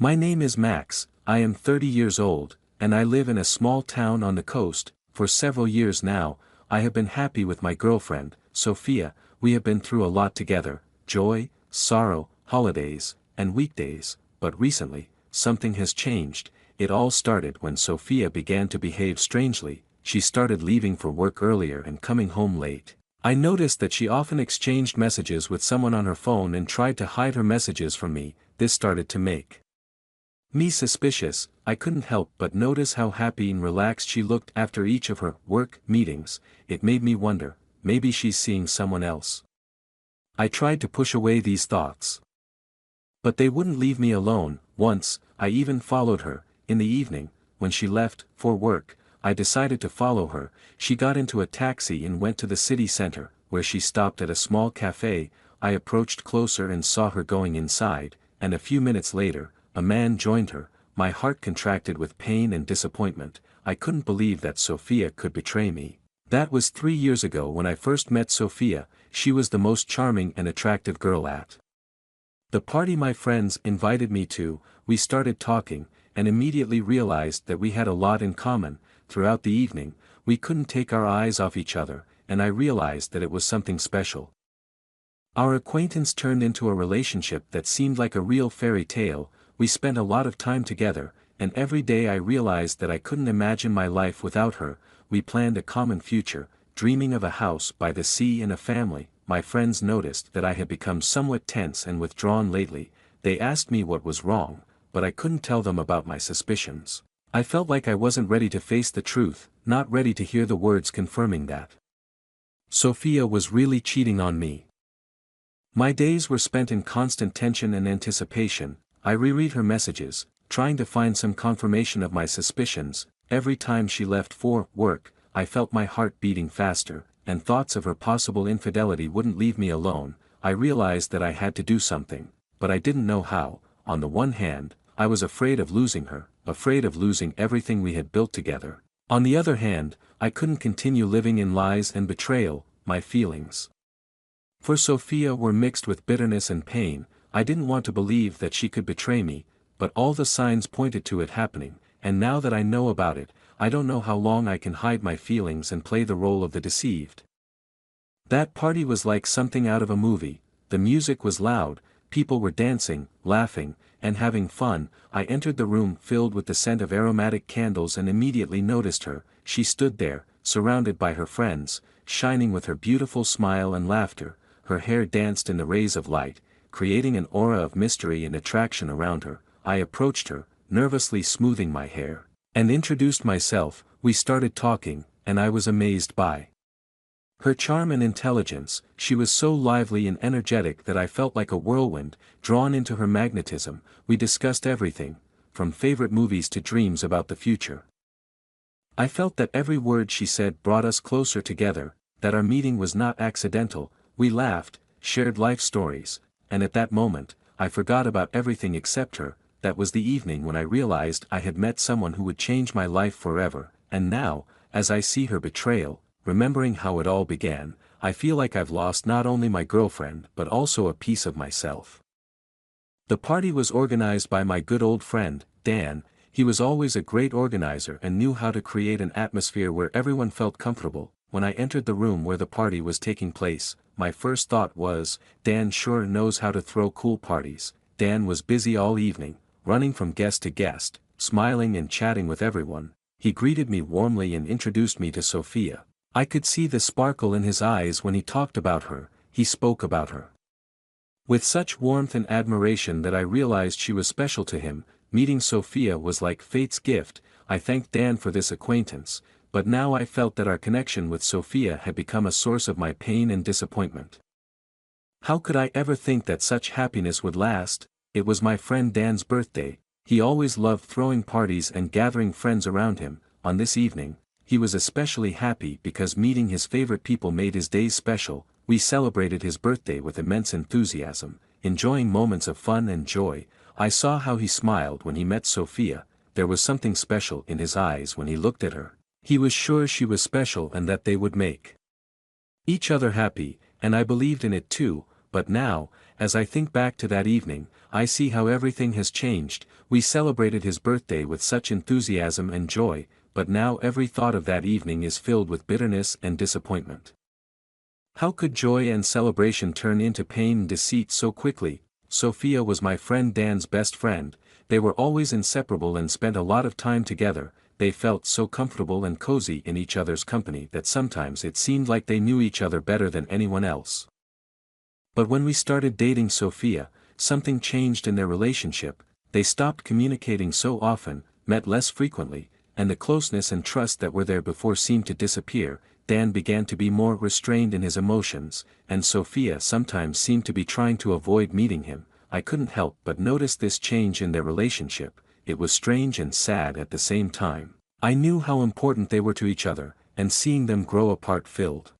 My name is Max, I am 30 years old, and I live in a small town on the coast. For several years now, I have been happy with my girlfriend, Sophia. We have been through a lot together, joy, sorrow, holidays, and weekdays, but recently, something has changed. It all started when Sophia began to behave strangely. She started leaving for work earlier and coming home late. I noticed that she often exchanged messages with someone on her phone and tried to hide her messages from me. This started to make me suspicious. I couldn't help but notice how happy and relaxed she looked after each of her work meetings. It made me wonder, maybe she's seeing someone else. I tried to push away these thoughts, but they wouldn't leave me alone. Once, I even followed her. In the evening, when she left for work, I decided to follow her. She got into a taxi and went to the city center, where she stopped at a small cafe. I approached closer and saw her going inside, and a few minutes later, a man joined her. My heart contracted with pain and disappointment. I couldn't believe that Sophia could betray me. That was 3 years ago when I first met Sophia. She was the most charming and attractive girl at the party my friends invited me to. We started talking, and immediately realized that we had a lot in common. Throughout the evening, we couldn't take our eyes off each other, and I realized that it was something special. Our acquaintance turned into a relationship that seemed like a real fairy tale. We spent a lot of time together, and every day I realized that I couldn't imagine my life without her. We planned a common future, dreaming of a house by the sea and a family. My friends noticed that I had become somewhat tense and withdrawn lately. They asked me what was wrong, but I couldn't tell them about my suspicions. I felt like I wasn't ready to face the truth, not ready to hear the words confirming that Sophia was really cheating on me. My days were spent in constant tension and anticipation. I reread her messages, trying to find some confirmation of my suspicions. Every time she left for work, I felt my heart beating faster, and thoughts of her possible infidelity wouldn't leave me alone. I realized that I had to do something, but I didn't know how. On the one hand, I was afraid of losing her, afraid of losing everything we had built together. On the other hand, I couldn't continue living in lies and betrayal. My feelings for Sophia were mixed with bitterness and pain. I didn't want to believe that she could betray me, but all the signs pointed to it happening, and now that I know about it, I don't know how long I can hide my feelings and play the role of the deceived. That party was like something out of a movie. The music was loud, people were dancing, laughing, and having fun. I entered the room filled with the scent of aromatic candles and immediately noticed her. She stood there, surrounded by her friends, shining with her beautiful smile and laughter. Her hair danced in the rays of light, creating an aura of mystery and attraction around her. I approached her, nervously smoothing my hair, and introduced myself. We started talking, and I was amazed by her charm and intelligence. She was so lively and energetic that I felt like a whirlwind, drawn into her magnetism. We discussed everything, from favorite movies to dreams about the future. I felt that every word she said brought us closer together, that our meeting was not accidental. We laughed, shared life stories, and at that moment, I forgot about everything except her. That was the evening when I realized I had met someone who would change my life forever. And now, as I see her betrayal, remembering how it all began, I feel like I've lost not only my girlfriend but also a piece of myself. The party was organized by my good old friend, Dan. He was always a great organizer and knew how to create an atmosphere where everyone felt comfortable. When I entered the room where the party was taking place, my first thought was, Dan sure knows how to throw cool parties. Dan was busy all evening, running from guest to guest, smiling and chatting with everyone. He greeted me warmly and introduced me to Sophia. I could see the sparkle in his eyes when he talked about her. He spoke about her with such warmth and admiration that I realized she was special to him. Meeting Sophia was like fate's gift. I thanked Dan for this acquaintance, but now I felt that our connection with Sophia had become a source of my pain and disappointment. How could I ever think that such happiness would last? It was my friend Dan's birthday. He always loved throwing parties and gathering friends around him. On this evening, he was especially happy because meeting his favorite people made his days special. We celebrated his birthday with immense enthusiasm, enjoying moments of fun and joy. I saw how he smiled when he met Sophia. There was something special in his eyes when he looked at her. He was sure she was special and that they would make each other happy, and I believed in it too. But now, as I think back to that evening, I see how everything has changed. We celebrated his birthday with such enthusiasm and joy, but now every thought of that evening is filled with bitterness and disappointment. How could joy and celebration turn into pain and deceit so quickly? Sophia was my friend Dan's best friend. They were always inseparable and spent a lot of time together. They felt so comfortable and cozy in each other's company that sometimes it seemed like they knew each other better than anyone else. But when we started dating Sophia, something changed in their relationship. They stopped communicating so often, met less frequently, and the closeness and trust that were there before seemed to disappear. Dan began to be more restrained in his emotions, and Sophia sometimes seemed to be trying to avoid meeting him. I couldn't help but notice this change in their relationship. It was strange and sad at the same time. I knew how important they were to each other, and seeing them grow apart filled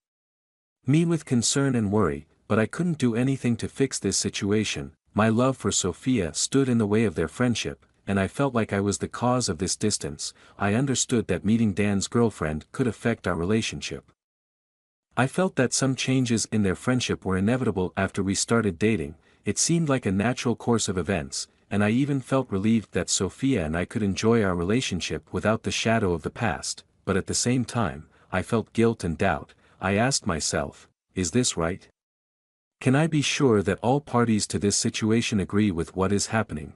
me with concern and worry, but I couldn't do anything to fix this situation. My love for Sophia stood in the way of their friendship, and I felt like I was the cause of this distance. I understood that meeting Dan's girlfriend could affect our relationship. I felt that some changes in their friendship were inevitable after we started dating. It seemed like a natural course of events, and I even felt relieved that Sophia and I could enjoy our relationship without the shadow of the past, but at the same time, I felt guilt and doubt. I asked myself, is this right? Can I be sure that all parties to this situation agree with what is happening?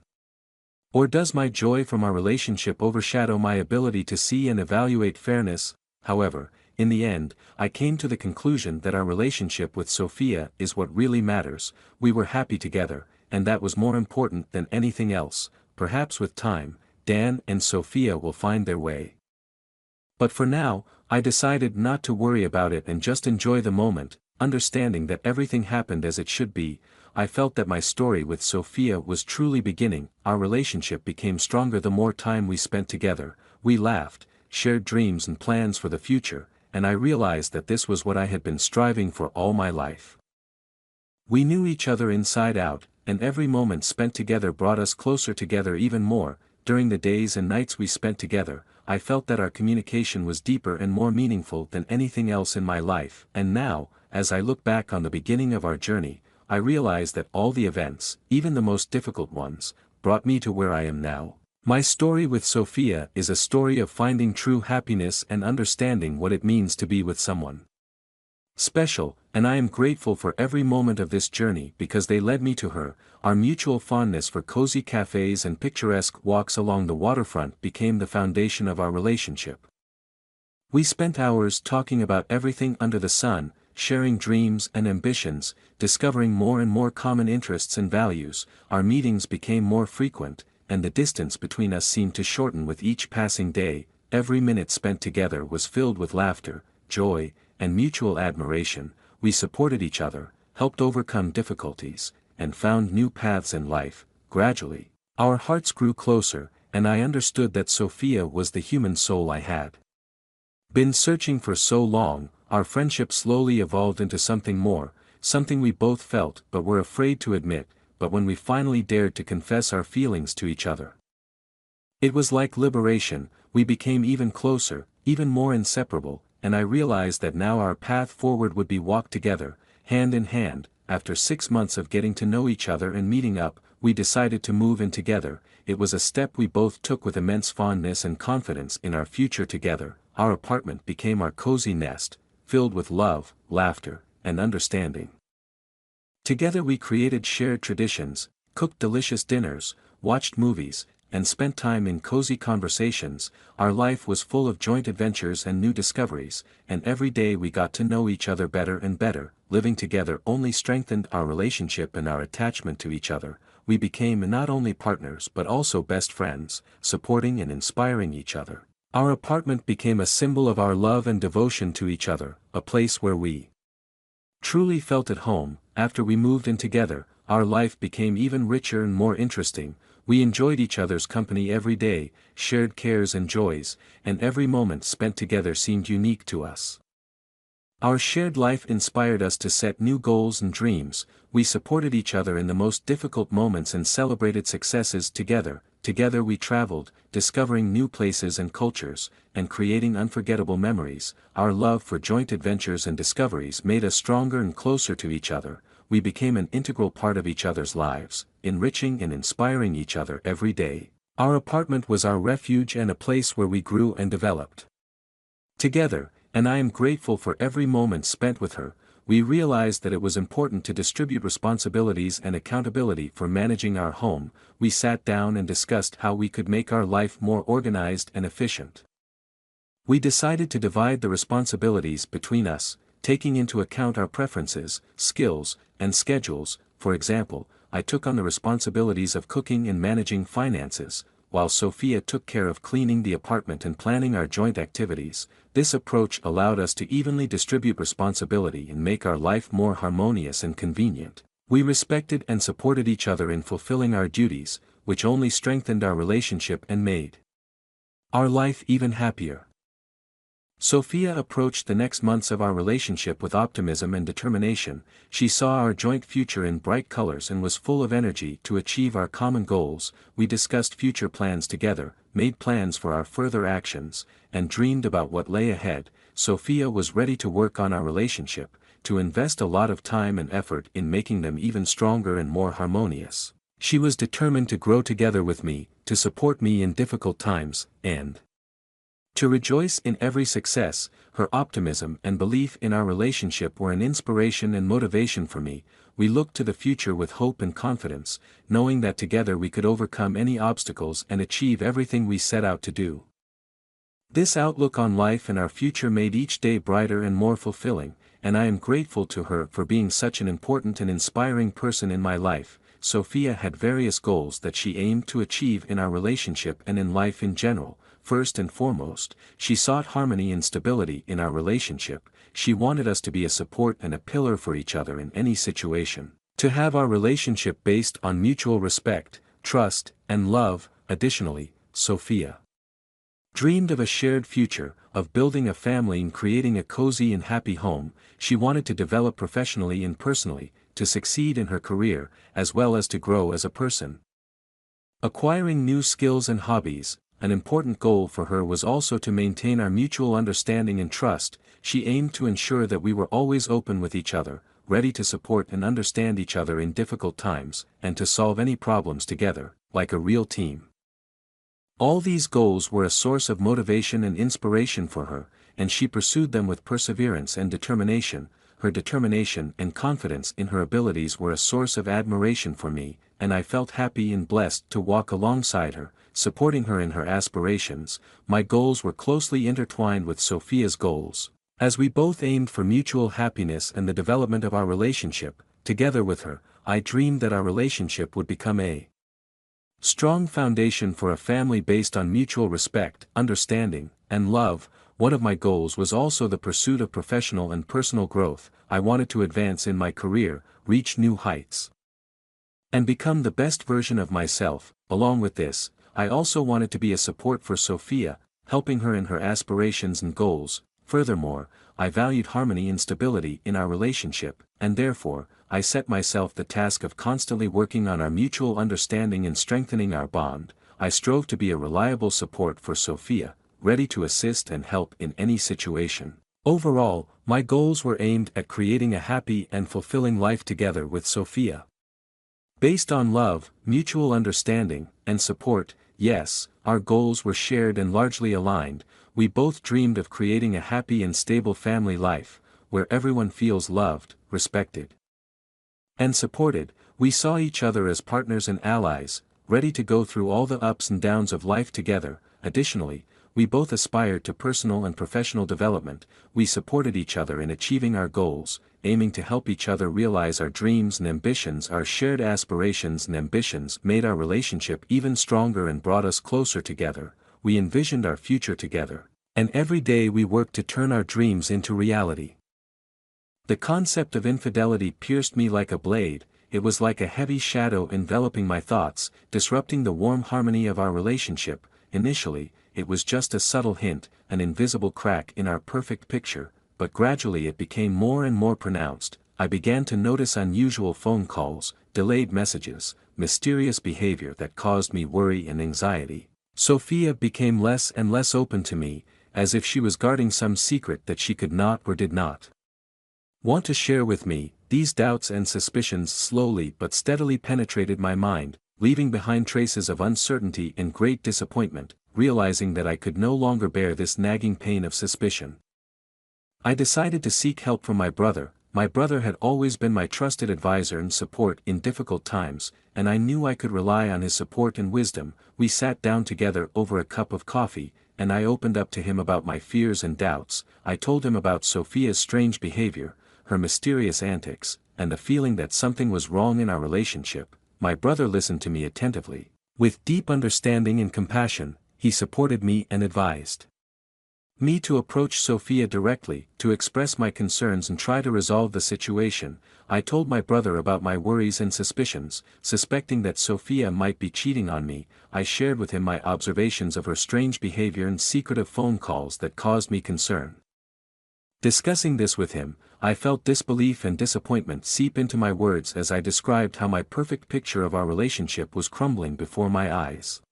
Or does my joy from our relationship overshadow my ability to see and evaluate fairness? However, in the end, I came to the conclusion that our relationship with Sophia is what really matters. We were happy together, and that was more important than anything else. Perhaps with time, Dan and Sophia will find their way. But for now, I decided not to worry about it and just enjoy the moment, understanding that everything happened as it should be. I felt that my story with Sophia was truly beginning. Our relationship became stronger the more time we spent together. We laughed, shared dreams and plans for the future, and I realized that this was what I had been striving for all my life. We knew each other inside out, and every moment spent together brought us closer together even more. During the days and nights we spent together, I felt that our communication was deeper and more meaningful than anything else in my life. And now, as I look back on the beginning of our journey, I realize that all the events, even the most difficult ones, brought me to where I am now. My story with Sophia is a story of finding true happiness and understanding what it means to be with someone special, and I am grateful for every moment of this journey because they led me to her. Our mutual fondness for cozy cafes and picturesque walks along the waterfront became the foundation of our relationship. We spent hours talking about everything under the sun, sharing dreams and ambitions, discovering more and more common interests and values. Our meetings became more frequent, and the distance between us seemed to shorten with each passing day. Every minute spent together was filled with laughter, joy, and mutual admiration. We supported each other, helped overcome difficulties, and found new paths in life. Gradually, our hearts grew closer, and I understood that Sophia was the human soul I had been searching for so long. Our friendship slowly evolved into something more, something we both felt but were afraid to admit. But when we finally dared to confess our feelings to each other, it was like liberation. We became even closer, even more inseparable, and I realized that now our path forward would be walked together, hand in hand. After 6 months of getting to know each other and meeting up, we decided to move in together. It was a step we both took with immense fondness and confidence in our future together. Our apartment became our cozy nest, filled with love, laughter, and understanding. Together we created shared traditions, cooked delicious dinners, watched movies, and spent time in cozy conversations. Our life was full of joint adventures and new discoveries, and every day we got to know each other better and better. Living together only strengthened our relationship and our attachment to each other. We became not only partners but also best friends, supporting and inspiring each other. Our apartment became a symbol of our love and devotion to each other, a place where we truly felt at home. After we moved in together, our life became even richer and more interesting. We enjoyed each other's company every day, shared cares and joys, and every moment spent together seemed unique to us. Our shared life inspired us to set new goals and dreams. We supported each other in the most difficult moments and celebrated successes together. Together we traveled, discovering new places and cultures, and creating unforgettable memories. Our love for joint adventures and discoveries made us stronger and closer to each other. We became an integral part of each other's lives, enriching and inspiring each other every day. Our apartment was our refuge and a place where we grew and developed together, and I am grateful for every moment spent with her. We realized that it was important to distribute responsibilities and accountability for managing our home. We sat down and discussed how we could make our life more organized and efficient. We decided to divide the responsibilities between us, taking into account our preferences, skills, and schedules. For example, I took on the responsibilities of cooking and managing finances, while Sophia took care of cleaning the apartment and planning our joint activities. This approach allowed us to evenly distribute responsibility and make our life more harmonious and convenient. We respected and supported each other in fulfilling our duties, which only strengthened our relationship and made our life even happier. Sophia approached the next months of our relationship with optimism and determination. She saw our joint future in bright colors and was full of energy to achieve our common goals. We discussed future plans together, made plans for our further actions, and dreamed about what lay ahead. Sophia was ready to work on our relationship, to invest a lot of time and effort in making them even stronger and more harmonious. She was determined to grow together with me, to support me in difficult times, and to rejoice in every success. Her optimism and belief in our relationship were an inspiration and motivation for me. We looked to the future with hope and confidence, knowing that together we could overcome any obstacles and achieve everything we set out to do. This outlook on life and our future made each day brighter and more fulfilling, and I am grateful to her for being such an important and inspiring person in my life. Sophia had various goals that she aimed to achieve in our relationship and in life in general. First and foremost, she sought harmony and stability in our relationship. She wanted us to be a support and a pillar for each other in any situation, to have our relationship based on mutual respect, trust, and love. Additionally, Sophia dreamed of a shared future, of building a family and creating a cozy and happy home. She wanted to develop professionally and personally, to succeed in her career, as well as to grow as a person. Acquiring new skills and hobbies. An important goal for her was also to maintain our mutual understanding and trust. She aimed to ensure that we were always open with each other, ready to support and understand each other in difficult times, and to solve any problems together, like a real team. All these goals were a source of motivation and inspiration for her, and she pursued them with perseverance and determination. Her determination and confidence in her abilities were a source of admiration for me, and I felt happy and blessed to walk alongside her, supporting her in her aspirations. My goals were closely intertwined with Sophia's goals, as we both aimed for mutual happiness and the development of our relationship. Together with her, I dreamed that our relationship would become a strong foundation for a family based on mutual respect, understanding, and love. One of my goals was also the pursuit of professional and personal growth. I wanted to advance in my career, reach new heights, and become the best version of myself. Along with this, I also wanted to be a support for Sophia, helping her in her aspirations and goals. Furthermore, I valued harmony and stability in our relationship, and therefore, I set myself the task of constantly working on our mutual understanding and strengthening our bond. I strove to be a reliable support for Sophia, ready to assist and help in any situation. Overall, my goals were aimed at creating a happy and fulfilling life together with Sophia, based on love, mutual understanding, and support. Yes, our goals were shared and largely aligned. We both dreamed of creating a happy and stable family life, where everyone feels loved, respected, and supported. We saw each other as partners and allies, ready to go through all the ups and downs of life together. Additionally, we both aspired to personal and professional development. We supported each other in achieving our goals, aiming to help each other realize our dreams and ambitions. Our shared aspirations and ambitions made our relationship even stronger and brought us closer together. We envisioned our future together, and every day we worked to turn our dreams into reality. The concept of infidelity pierced me like a blade. It was like a heavy shadow enveloping my thoughts, disrupting the warm harmony of our relationship. Initially, it was just a subtle hint, an invisible crack in our perfect picture, but gradually it became more and more pronounced. I began to notice unusual phone calls, delayed messages, mysterious behavior that caused me worry and anxiety. Sophia became less and less open to me, as if she was guarding some secret that she could not or did not want to share with me. These doubts and suspicions slowly but steadily penetrated my mind. leaving behind traces of uncertainty and great disappointment, realizing that I could no longer bear this nagging pain of suspicion. I decided to seek help from my brother. My brother had always been my trusted advisor and support in difficult times, and I knew I could rely on his support and wisdom. We sat down together over a cup of coffee, and I opened up to him about my fears and doubts. I told him about Sophia's strange behavior, her mysterious antics, and the feeling that something was wrong in our relationship. My brother listened to me attentively. With deep understanding and compassion, he supported me and advised me to approach Sophia directly, to express my concerns and try to resolve the situation. I told my brother about my worries and suspicions, suspecting that Sophia might be cheating on me. I shared with him my observations of her strange behavior and secretive phone calls that caused me concern. Discussing this with him, I felt disbelief and disappointment seep into my words as I described how my perfect picture of our relationship was crumbling before my eyes.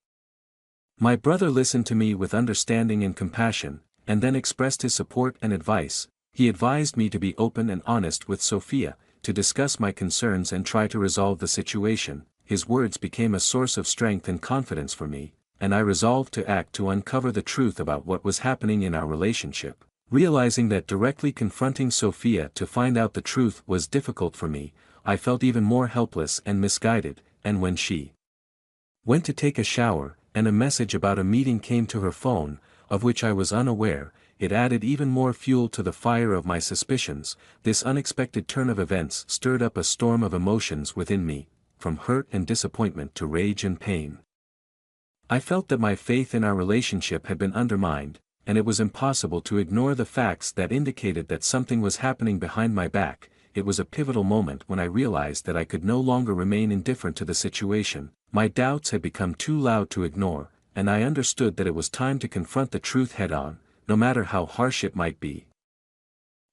My brother listened to me with understanding and compassion, and then expressed his support and advice. He advised me to be open and honest with Sophia, to discuss my concerns and try to resolve the situation. His words became a source of strength and confidence for me, and I resolved to act to uncover the truth about what was happening in our relationship. Realizing that directly confronting Sophia to find out the truth was difficult for me, I felt even more helpless and misguided, and when she went to take a shower, and a message about a meeting came to her phone, of which I was unaware, it added even more fuel to the fire of my suspicions. This unexpected turn of events stirred up a storm of emotions within me, from hurt and disappointment to rage and pain. I felt that my faith in our relationship had been undermined, and it was impossible to ignore the facts that indicated that something was happening behind my back. It was a pivotal moment when I realized that I could no longer remain indifferent to the situation. My doubts had become too loud to ignore, and I understood that it was time to confront the truth head-on, no matter how harsh it might be.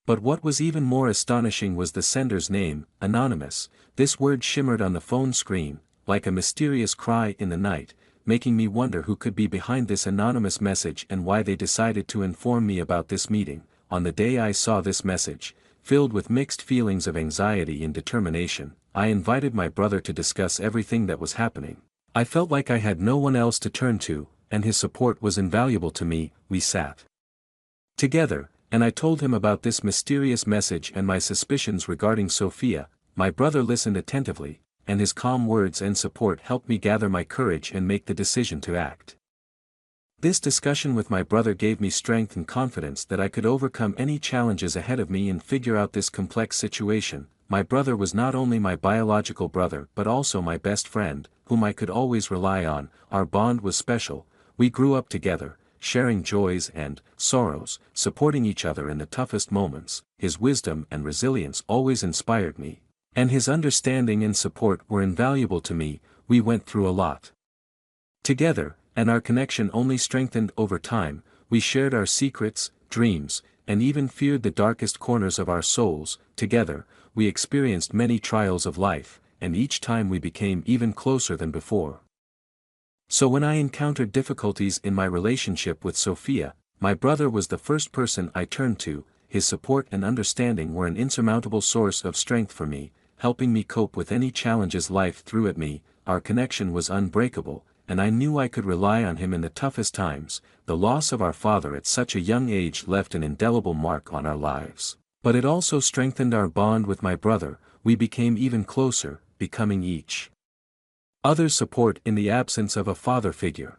But what was even more astonishing was the sender's name, anonymous. This word shimmered on the phone screen, like a mysterious cry in the night, making me wonder who could be behind this anonymous message and why they decided to inform me about this meeting. On the day I saw this message, filled with mixed feelings of anxiety and determination, I invited my brother to discuss everything that was happening. I felt like I had no one else to turn to, and his support was invaluable to me. We sat together, and I told him about this mysterious message and my suspicions regarding Sophia. My brother listened attentively, and his calm words and support helped me gather my courage and make the decision to act. This discussion with my brother gave me strength and confidence that I could overcome any challenges ahead of me and figure out this complex situation. My brother was not only my biological brother but also my best friend, whom I could always rely on. Our bond was special. We grew up together, sharing joys and sorrows, supporting each other in the toughest moments. His wisdom and resilience always inspired me, and his understanding and support were invaluable to me. We went through a lot together, and our connection only strengthened over time. We shared our secrets, dreams, and even feared the darkest corners of our souls. Together, we experienced many trials of life, and each time we became even closer than before. So when I encountered difficulties in my relationship with Sophia, my brother was the first person I turned to. His support and understanding were an insurmountable source of strength for me, helping me cope with any challenges life threw at me. Our connection was unbreakable, and I knew I could rely on him in the toughest times. The loss of our father at such a young age left an indelible mark on our lives, but it also strengthened our bond with my brother. We became even closer, becoming each other's support in the absence of a father figure.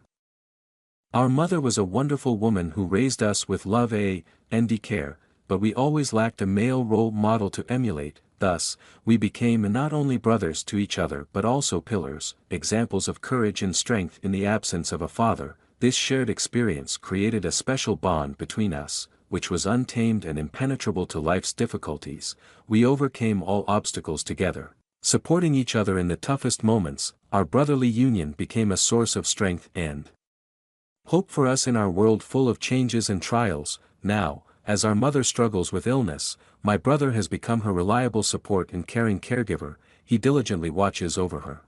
Our mother was a wonderful woman who raised us with love and care, but we always lacked a male role model to emulate. Thus, we became not only brothers to each other but also pillars, examples of courage and strength in the absence of a father. This shared experience created a special bond between us, which was untamed and impenetrable to life's difficulties. We overcame all obstacles together, supporting each other in the toughest moments. Our brotherly union became a source of strength and hope for us in our world full of changes and trials. Now, as our mother struggles with illness, my brother has become her reliable support and caring caregiver. He diligently watches over her,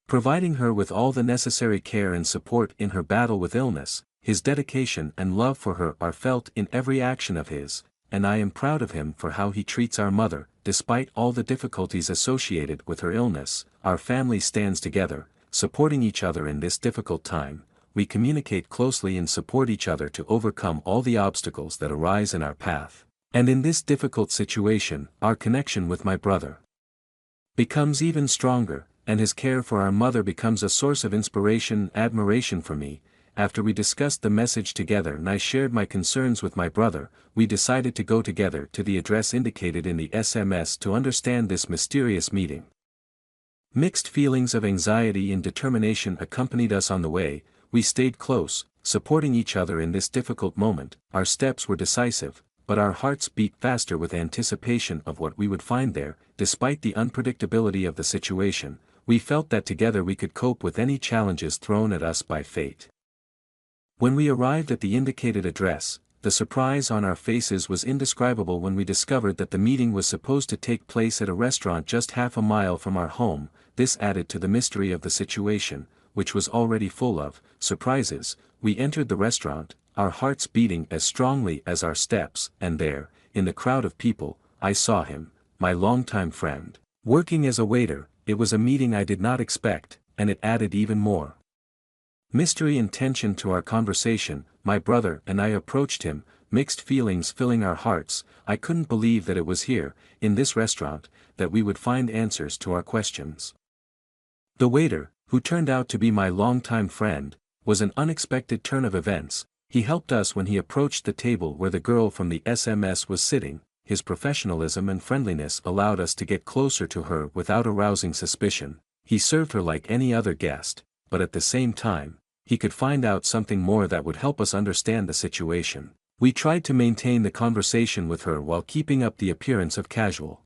providing her with all the necessary care and support in her battle with illness. His dedication and love for her are felt in every action of his, and I am proud of him for how he treats our mother. Despite all the difficulties associated with her illness, our family stands together, supporting each other in this difficult time. We communicate closely and support each other to overcome all the obstacles that arise in our path. And in this difficult situation, our connection with my brother becomes even stronger, and his care for our mother becomes a source of inspiration and admiration for me. After we discussed the message together and I shared my concerns with my brother, we decided to go together to the address indicated in the SMS to understand this mysterious meeting. Mixed feelings of anxiety and determination accompanied us on the way. We stayed close, supporting each other in this difficult moment. Our steps were decisive, but our hearts beat faster with anticipation of what we would find there. Despite the unpredictability of the situation, we felt that together we could cope with any challenges thrown at us by fate. When we arrived at the indicated address, the surprise on our faces was indescribable when we discovered that the meeting was supposed to take place at a restaurant just half a mile from our home. This added to the mystery of the situation, which was already full of surprises. We entered the restaurant, our hearts beating as strongly as our steps, and there, in the crowd of people, I saw him, my longtime friend, working as a waiter. It was a meeting I did not expect, and it added even more mystery and tension to our conversation. My brother and I approached him, mixed feelings filling our hearts. I couldn't believe that it was here, in this restaurant, that we would find answers to our questions. The waiter, who turned out to be my longtime friend, was an unexpected turn of events. He helped us when he approached the table where the girl from the SMS was sitting. His professionalism and friendliness allowed us to get closer to her without arousing suspicion. He served her like any other guest, but at the same time, he could find out something more that would help us understand the situation. We tried to maintain the conversation with her while keeping up the appearance of casual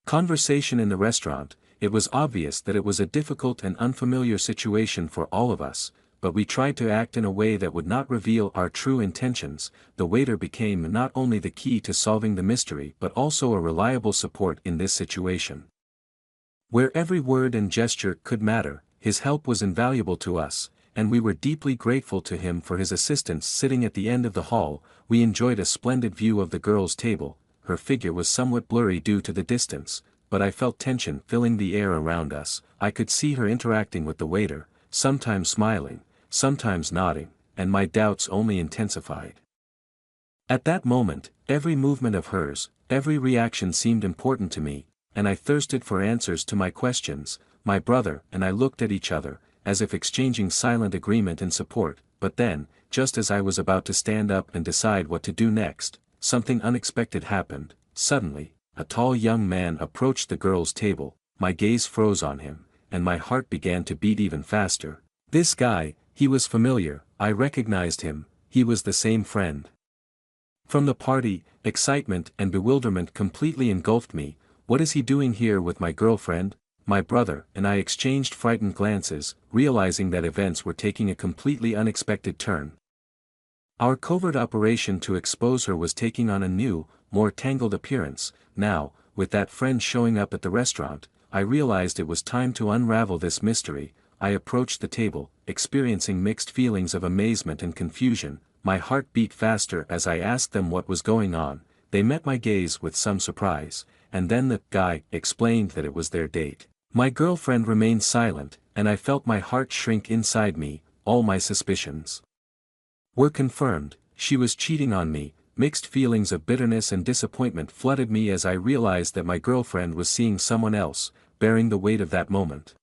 conversation in the restaurant. It was obvious that it was a difficult and unfamiliar situation for all of us, but we tried to act in a way that would not reveal our true intentions. The waiter became not only the key to solving the mystery but also a reliable support in this situation. Where every word and gesture could matter, his help was invaluable to us, and we were deeply grateful to him for his assistance. Sitting at the end of the hall, we enjoyed a splendid view of the girl's table. Her figure was somewhat blurry due to the distance, but I felt tension filling the air around us. I could see her interacting with the waiter, sometimes smiling, sometimes nodding, and my doubts only intensified. At that moment, every movement of hers, every reaction seemed important to me, and I thirsted for answers to my questions. My brother and I looked at each other, as if exchanging silent agreement and support. But then, just as I was about to stand up and decide what to do next, something unexpected happened. Suddenly, a tall young man approached the girl's table. My gaze froze on him, and my heart began to beat even faster. This guy, he was familiar. I recognized him. He was the same friend from the party. Excitement and bewilderment completely engulfed me. What is he doing here with my girlfriend? My brother and I exchanged frightened glances, realizing that events were taking a completely unexpected turn. Our covert operation to expose her was taking on a new, more tangled appearance. Now, with that friend showing up at the restaurant, I realized it was time to unravel this mystery. I approached the table, experiencing mixed feelings of amazement and confusion. My heart beat faster as I asked them what was going on. They met my gaze with some surprise, and then the guy explained that it was their date. My girlfriend remained silent, and I felt my heart shrink inside me. All my suspicions were confirmed. She was cheating on me. Mixed feelings of bitterness and disappointment flooded me as I realized that my girlfriend was seeing someone else, bearing the weight of that moment.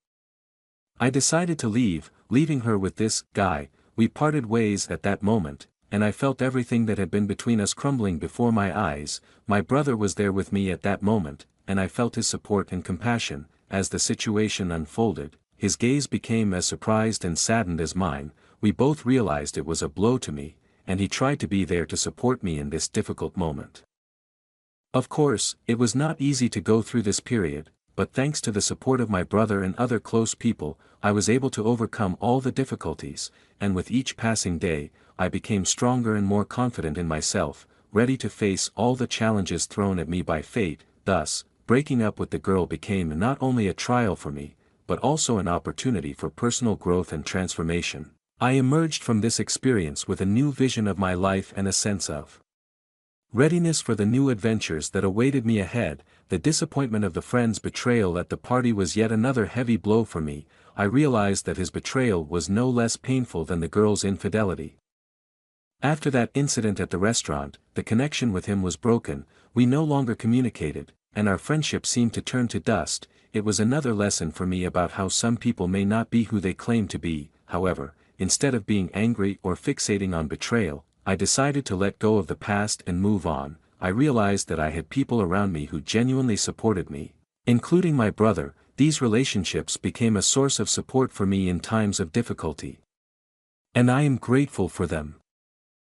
I decided to leave, leaving her with this guy. We parted ways at that moment, and I felt everything that had been between us crumbling before my eyes. My brother was there with me at that moment, and I felt his support and compassion. As the situation unfolded, his gaze became as surprised and saddened as mine. We both realized it was a blow to me, and he tried to be there to support me in this difficult moment. Of course, it was not easy to go through this period, but thanks to the support of my brother and other close people, I was able to overcome all the difficulties, and with each passing day, I became stronger and more confident in myself, ready to face all the challenges thrown at me by fate. Thus, breaking up with the girl became not only a trial for me, but also an opportunity for personal growth and transformation. I emerged from this experience with a new vision of my life and a sense of readiness for the new adventures that awaited me ahead. The disappointment of the friend's betrayal at the party was yet another heavy blow for me. I realized that his betrayal was no less painful than the girl's infidelity. After that incident at the restaurant, the connection with him was broken, we no longer communicated, and our friendship seemed to turn to dust. It was another lesson for me about how some people may not be who they claim to be. However, instead of being angry or fixating on betrayal, I decided to let go of the past and move on. I realized that I had people around me who genuinely supported me, including my brother. These relationships became a source of support for me in times of difficulty. And I am grateful for them.